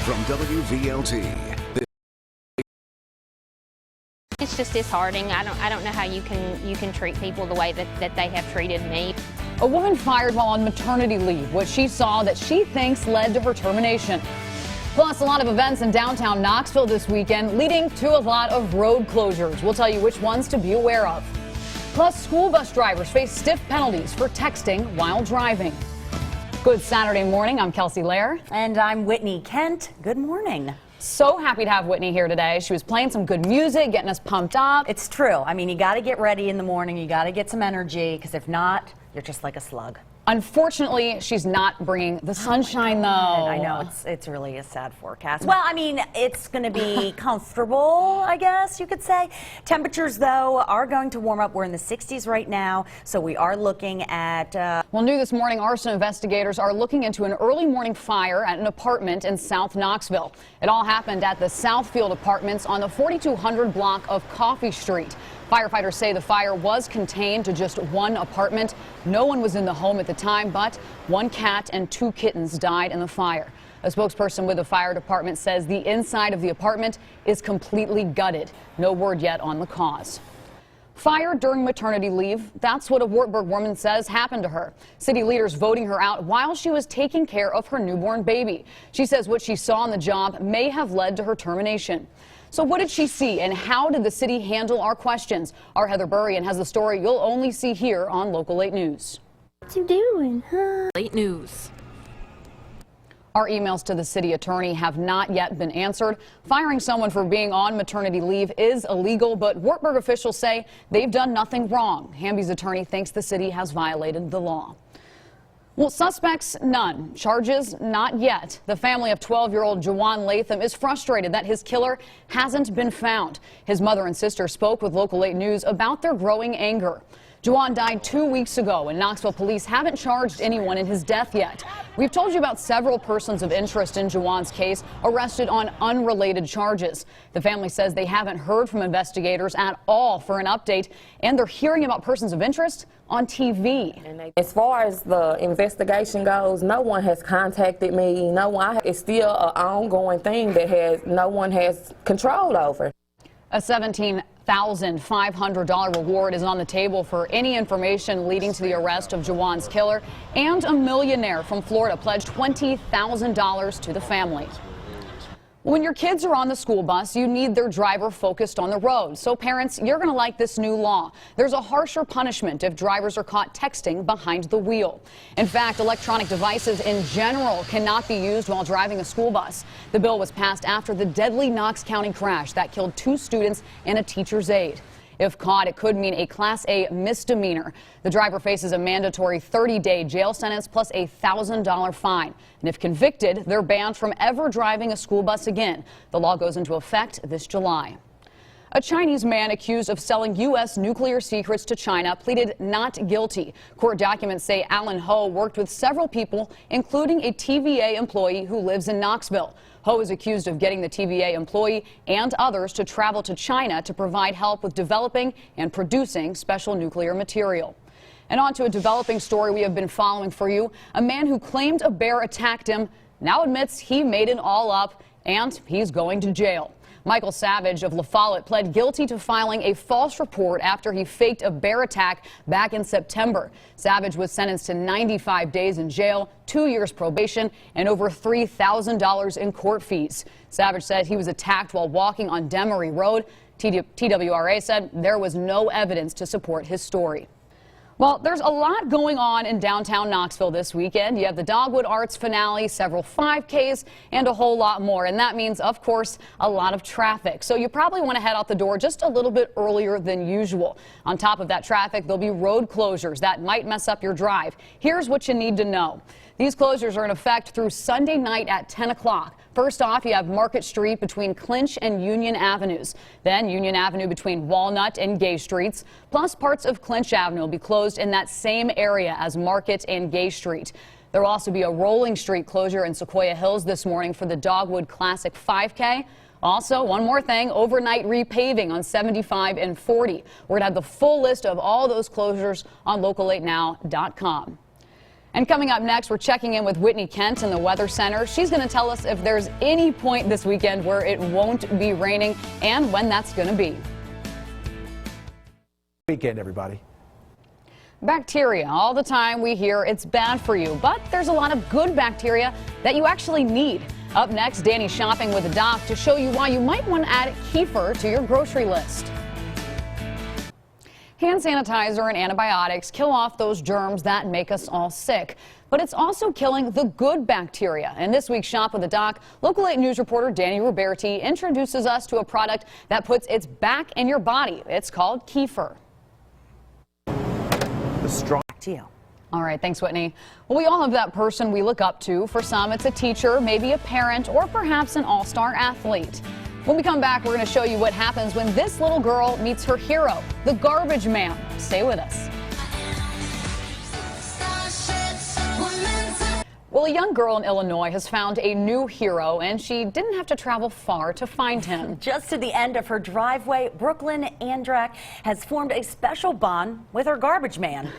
from WVLT. It's just disheartening. I don't know how you can treat people the way that they have treated me. A woman fired while on maternity leave, what she saw that she thinks led to her termination. Plus, a lot of events in downtown Knoxville this weekend, leading to a lot of road closures. We'll tell you which ones to be aware of. Plus, school bus drivers face stiff penalties for texting while driving. Good Saturday morning. I'm Kelsey Leyrer. And I'm Whitney Kent. Good morning. So happy to have Whitney here today. She was playing some good music, getting us pumped up. It's true. I mean, you got to get ready in the morning. You got to get some energy, because if not, you're just like a slug. Unfortunately, she's not bringing the sunshine, though. I know, it's really a sad forecast. Well, I mean, it's going to be comfortable, I guess you could say. Temperatures, though, are going to warm up. We're in the 60s right now, so we are looking at... Well, new this morning, arson investigators are looking into an early morning fire at an apartment in South Knoxville. It all happened at the Southfield Apartments on the 4200 block of Coffee Street. Firefighters say the fire was contained to just one apartment. No one was in the home at the time, but one cat and two kittens died in the fire. A spokesperson with the fire department says the inside of the apartment is completely gutted. No word yet on the cause. Fire during maternity leave. That's what a Wartburg woman says happened to her. City leaders voting her out while she was taking care of her newborn baby. She says what she saw on the job may have led to her termination. So what did she see, and how did the city handle our questions? Our Heather Burrian has the story you'll only see here on Local 8 News. What you doing, huh? 8 News. Our emails to the city attorney have not yet been answered. Firing someone for being on maternity leave is illegal, but Wartburg officials say they've done nothing wrong. Hamby's attorney thinks the city has violated the law. Well, suspects, none. Charges, not yet. The family of 12-year-old Juwan Latham is frustrated that his killer hasn't been found. His mother and sister spoke with Local 8 News about their growing anger. Juwan died 2 weeks ago, and Knoxville police haven't charged anyone in his death yet. We've told you about several persons of interest in Juwan's case arrested on unrelated charges. The family says they haven't heard from investigators at all for an update, and they're hearing about persons of interest on TV. As far as the investigation goes, no one has contacted me. It's still an ongoing thing that no one has control over. A $17,500 reward is on the table for any information leading to the arrest of Juwan's killer, and a millionaire from Florida pledged $20,000 to the family. When your kids are on the school bus, you need their driver focused on the road. So parents, you're going to like this new law. There's a harsher punishment if drivers are caught texting behind the wheel. In fact, electronic devices in general cannot be used while driving a school bus. The bill was passed after the deadly Knox County crash that killed 2 students and a teacher's aide. If caught, it could mean a Class A misdemeanor. The driver faces a mandatory 30-day jail sentence plus a $1,000 fine. And if convicted, they're banned from ever driving a school bus again. The law goes into effect this July. A Chinese man accused of selling U.S. nuclear secrets to China pleaded not guilty. Court documents say Alan Ho worked with several people, including a TVA employee who lives in Knoxville. Ho is accused of getting the TVA employee and others to travel to China to provide help with developing and producing special nuclear material. And on to a developing story we have been following for you. A man who claimed a bear attacked him now admits he made it all up, and he's going to jail. Michael Savage of La Follette pled guilty to filing a false report after he faked a bear attack back in September. Savage was sentenced to 95 days in jail, 2 years probation, and over $3,000 in court fees. Savage said he was attacked while walking on Demery Road. TWRA said there was no evidence to support his story. Well, there's a lot going on in downtown Knoxville this weekend. You have the Dogwood Arts finale, several 5Ks, and a whole lot more. And that means, of course, a lot of traffic. So you probably want to head out the door just a little bit earlier than usual. On top of that traffic, there'll be road closures that might mess up your drive. Here's what you need to know. These closures are in effect through Sunday night at 10 o'clock. First off, you have Market Street between Clinch and Union Avenues. Then Union Avenue between Walnut and Gay Streets. Plus parts of Clinch Avenue will be closed in that same area as Market and Gay Street. There will also be a rolling street closure in Sequoia Hills this morning for the Dogwood Classic 5K. Also, one more thing, overnight repaving on 75 and 40. We're going to have the full list of all those closures on local8now.com. And coming up next, we're checking in with Whitney Kent in the Weather Center. She's going to tell us if there's any point this weekend where it won't be raining and when that's going to be. Weekend, everybody. Bacteria. All the time we hear it's bad for you, but there's a lot of good bacteria that you actually need. Up next, Danny's shopping with a doc to show you why you might want to add kefir to your grocery list. Hand sanitizer and antibiotics kill off those germs that make us all sick. But it's also killing the good bacteria. In this week's Shop with the Doc, Local 8 News reporter Danny Roberti introduces us to a product that puts its back in your body. It's called kefir. The strong. To you. All right, thanks, Whitney. Well, we all have that person we look up to. For some, it's a teacher, maybe a parent, or perhaps an all-star athlete. When we come back, we're going to show you what happens when this little girl meets her hero, the garbage man. Stay with us. Well, a young girl in Illinois has found a new hero, and she didn't have to travel far to find him. Just to the end of her driveway, Brooklyn Andrak has formed a special bond with her garbage man.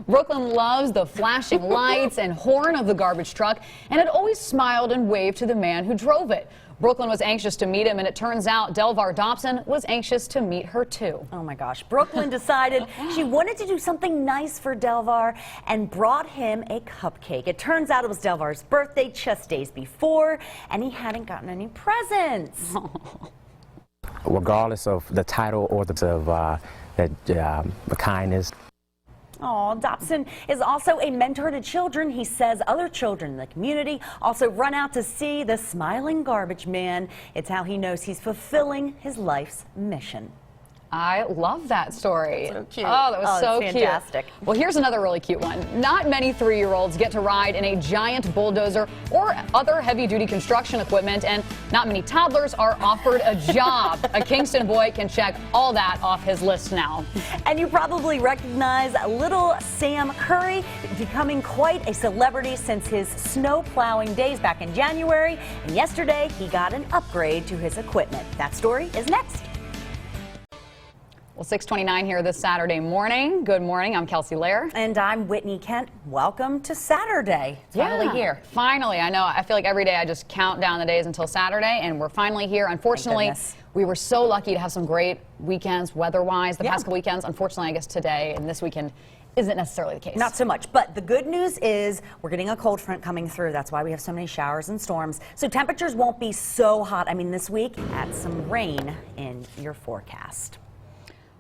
Brooklyn loves the flashing lights and horn of the garbage truck and had always smiled and waved to the man who drove it. Brooklyn was anxious to meet him, and it turns out Delvar Dobson was anxious to meet her too. Oh my gosh. Brooklyn decided she wanted to do something nice for Delvar and brought him a cupcake. It turns out it was Delvar's birthday just days before, and he hadn't gotten any presents. Regardless of the title or the kindness. Oh, Dobson is also a mentor to children. He says other children in the community also run out to see the smiling garbage man. It's how he knows he's fulfilling his life's mission. I love that story. So cute. Oh, that was so fantastic. Cute. Well, here's another really cute one. Not many 3-year-olds get to ride in a giant bulldozer or other heavy-duty construction equipment, and not many toddlers are offered a job. A Kingston boy can check all that off his list now. And you probably recognize little Sam Curry, becoming quite a celebrity since his snow plowing days back in January. And yesterday, he got an upgrade to his equipment. That story is next. Well, 6:29 here this Saturday morning. Good morning. I'm Kelsey Leyrer. And I'm Whitney Kent. Welcome to Saturday. It's finally here. Finally. I know. I feel like every day I just count down the days until Saturday, and we're finally here. Unfortunately, we were so lucky to have some great weekends weather-wise the past couple weekends. Unfortunately, I guess today and this weekend isn't necessarily the case. Not so much. But the good news is we're getting a cold front coming through. That's why we have so many showers and storms. So temperatures won't be so hot. I mean, this week, add some rain in your forecast.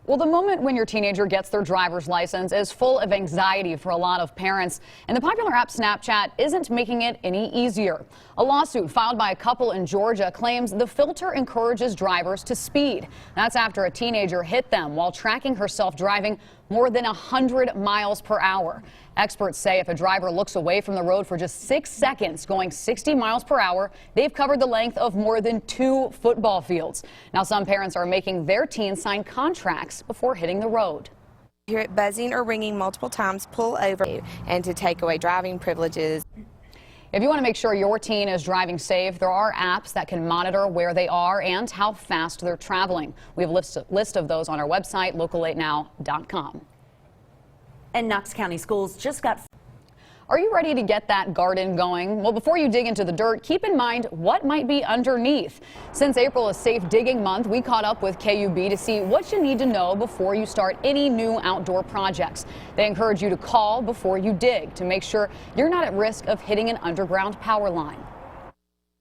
Well, the moment when your teenager gets their driver's license is full of anxiety for a lot of parents, and the popular app Snapchat isn't making it any easier. A lawsuit filed by a couple in Georgia claims the filter encourages drivers to speed. That's after a teenager hit them while tracking herself driving more than 100 miles per hour. Experts say if a driver looks away from the road for just 6 seconds going 60 miles per hour, they've covered the length of more than 2 football fields. Now, some parents are making their teens sign contracts before hitting the road. Hear it buzzing or ringing multiple times, pull over, and to take away driving privileges. If you want to make sure your teen is driving safe, there are apps that can monitor where they are and how fast they're traveling. We have a list of those on our website, local8now.com. And Knox County Schools just got... Are you ready to get that garden going? Well, before you dig into the dirt, keep in mind what might be underneath. Since April is Safe Digging Month, we caught up with KUB to see what you need to know before you start any new outdoor projects. They encourage you to call before you dig to make sure you're not at risk of hitting an underground power line.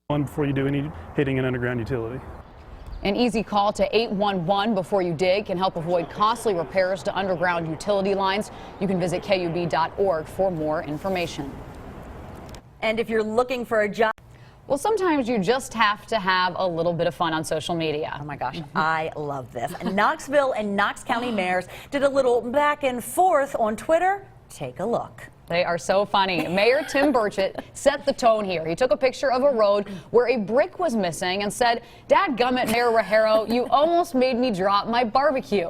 Before you do any hitting an underground utility. An easy call to 811 before you dig can help avoid costly repairs to underground utility lines. You can visit KUB.org for more information. And if you're looking for a job... Well, sometimes you just have to have a little bit of fun on social media. Oh my gosh, I love this. Knoxville and Knox County mayors did a little back and forth on Twitter. Take a look. They are so funny. Mayor Tim Burchett set the tone here. He took a picture of a road where a brick was missing and said, "Dadgummit, Mayor Rogero, you almost made me drop my barbecue."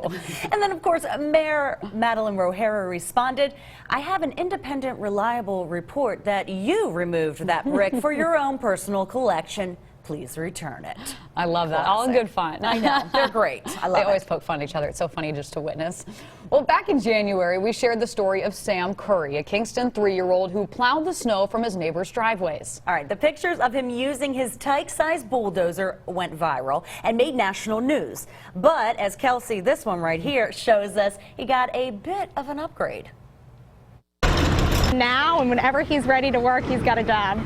And then, of course, Mayor Madeline Rogero responded, "I have an independent, reliable report that you removed that brick for your own personal collection. please return it. I love that. All in good fun. I know. They're great. I love They it. always poke fun at each other. It's so funny just to witness. Well, back in January, we shared the story of Sam Curry, a Kingston 3-year-old who plowed the snow from his neighbor's driveways. All right, the pictures of him using his tyke-sized bulldozer went viral and made national news. But as Kelsey, this one right here, shows us, he got a bit of an upgrade. Now, and whenever he's ready to work, he's got a job.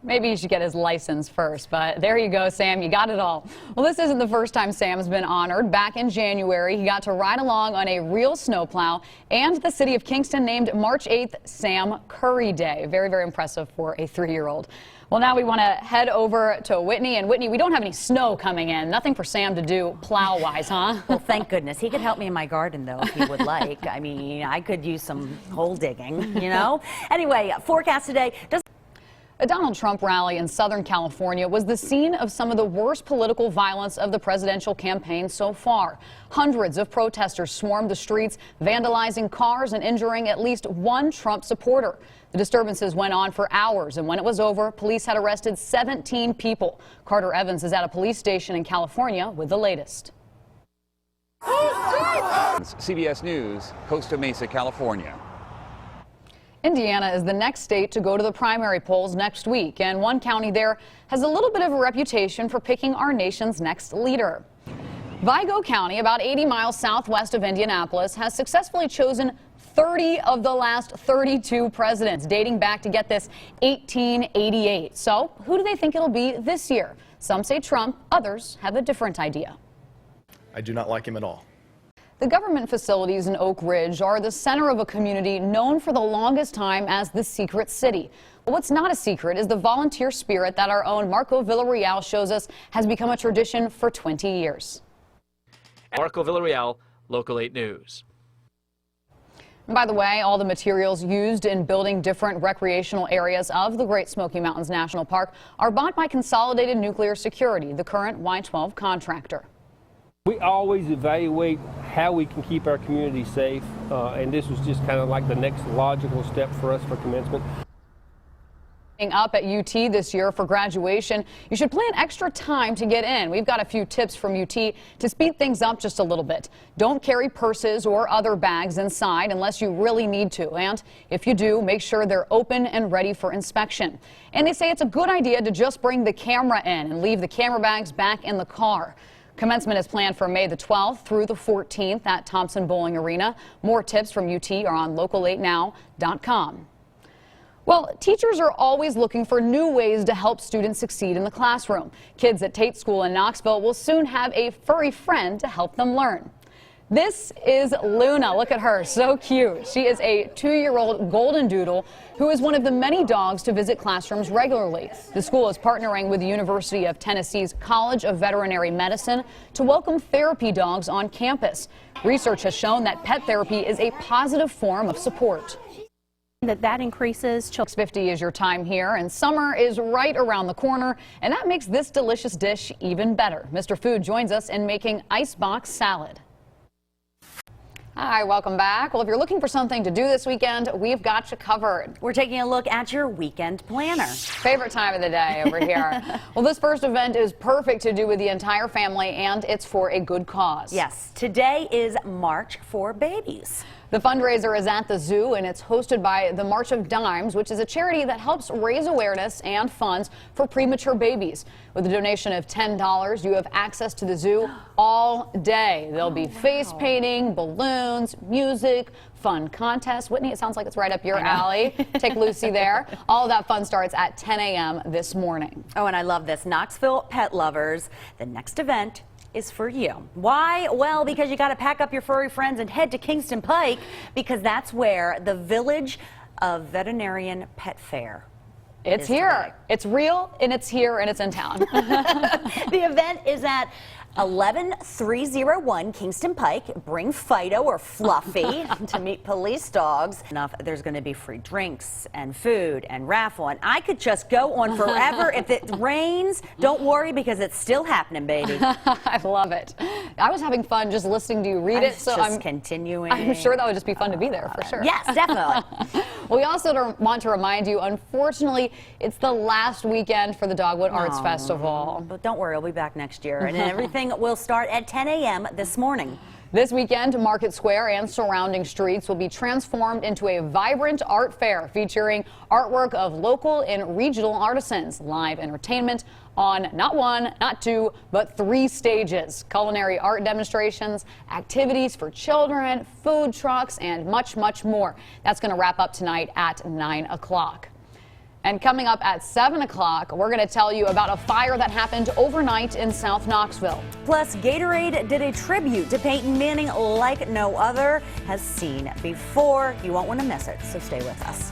Maybe you should get his license first, but there you go, Sam. You got it all. Well, this isn't the first time Sam's been honored. Back in January, he got to ride along on a real snowplow, and the city of Kingston named March 8th Sam Curry Day. Very, very impressive for a 3-year-old. Well, now we want to head over to Whitney. And Whitney, we don't have any snow coming in. Nothing for Sam to do plow-wise, huh? Well, thank goodness. He could help me in my garden, though, if he would like. I mean, I could use some hole digging, you know? Anyway, forecast today. A Donald Trump rally in Southern California was the scene of some of the worst political violence of the presidential campaign so far. Hundreds of protesters swarmed the streets, vandalizing cars and injuring at least one Trump supporter. The disturbances went on for hours, and when it was over, police had arrested 17 people. Carter Evans is at a police station in California with the latest. CBS News, Costa Mesa, California. Indiana is the next state to go to the primary polls next week, and one county there has a little bit of a reputation for picking our nation's next leader. Vigo County, about 80 miles southwest of Indianapolis, has successfully chosen 30 of the last 32 presidents, dating back to, get this, 1888. So who do they think it'll be this year? Some say Trump, others have a different idea. I do not like him at all. The government facilities in Oak Ridge are the center of a community known for the longest time as the Secret City. But what's not a secret is the volunteer spirit that our own Marco Villarreal shows us has become a tradition for 20 years. Marco Villarreal, Local 8 News. And by the way, all the materials used in building different recreational areas of the Great Smoky Mountains National Park are bought by Consolidated Nuclear Security, the current Y-12 contractor. We always evaluate how we can keep our community safe, and this was just kind of like the next logical step for us for commencement. Up at UT this year for graduation, you should plan extra time to get in. We've got a few tips from UT to speed things up just a little bit. Don't carry purses or other bags inside unless you really need to. And if you do, make sure they're open and ready for inspection. And they say it's a good idea to just bring the camera in and leave the camera bags back in the car. Commencement is planned for May the 12th through the 14th at Thompson Bowling Arena. More tips from UT are on local8now.com. Well, teachers are always looking for new ways to help students succeed in the classroom. Kids at Tate School in Knoxville will soon have a furry friend to help them learn. This is Luna. Look at her. So cute. She is a 2-year-old golden doodle who is one of the many dogs to visit classrooms regularly. The school is partnering with the University of Tennessee's College of Veterinary Medicine to welcome therapy dogs on campus. Research has shown that pet therapy is a positive form of support. That increases. 6:50 is your time here, and summer is right around the corner, and that makes this delicious dish even better. Mr. Food joins us in making icebox salad. Hi, welcome back. Well, if you're looking for something to do this weekend, we've got you covered. We're taking a look at your weekend planner. Favorite time of the day over here. Well, this first event is perfect to do with the entire family, and it's for a good cause. Yes, today is March for Babies. The fundraiser is at the zoo, and it's hosted by the March of Dimes, which is a charity that helps raise awareness and funds for premature babies. With a donation of $10, you have access to the zoo all day. There'll be face painting, balloons, music, fun contests. Whitney, it sounds like it's right up your alley. Take Lucy there. All of that fun starts at 10 a.m. this morning. Oh, and I love this. Knoxville pet lovers, the next event is for you. Why? Well, because you got to pack up your furry friends and head to Kingston Pike, because that's where the Village of Veterinarian Pet Fair It's here. Today. It's real, and it's here, and it's in town. The event is at 11301 Kingston Pike. Bring Fido or Fluffy to meet police dogs. There's going to be free drinks and food and raffle, and I could just go on forever. If it rains, don't worry because it's still happening, baby. I love it. I was having fun just listening to you read it, so I'm continuing. I'm sure that would just be fun to be there for sure. Yes, definitely. We also want to remind you, unfortunately, it's the last weekend for the Dogwood Arts Festival. But don't worry, I'll be back next year, and everything will start at 10 a.m. this morning. This weekend, Market Square and surrounding streets will be transformed into a vibrant art fair featuring artwork of local and regional artisans, live entertainment on not one, not two, but 3 stages, culinary art demonstrations, activities for children, food trucks, and much, much more. That's going to wrap up tonight at 9 o'clock. And coming up at 7 o'clock, we're going to tell you about a fire that happened overnight in South Knoxville. Plus, Gatorade did a tribute to Peyton Manning like no other has seen before. You won't want to miss it, so stay with us.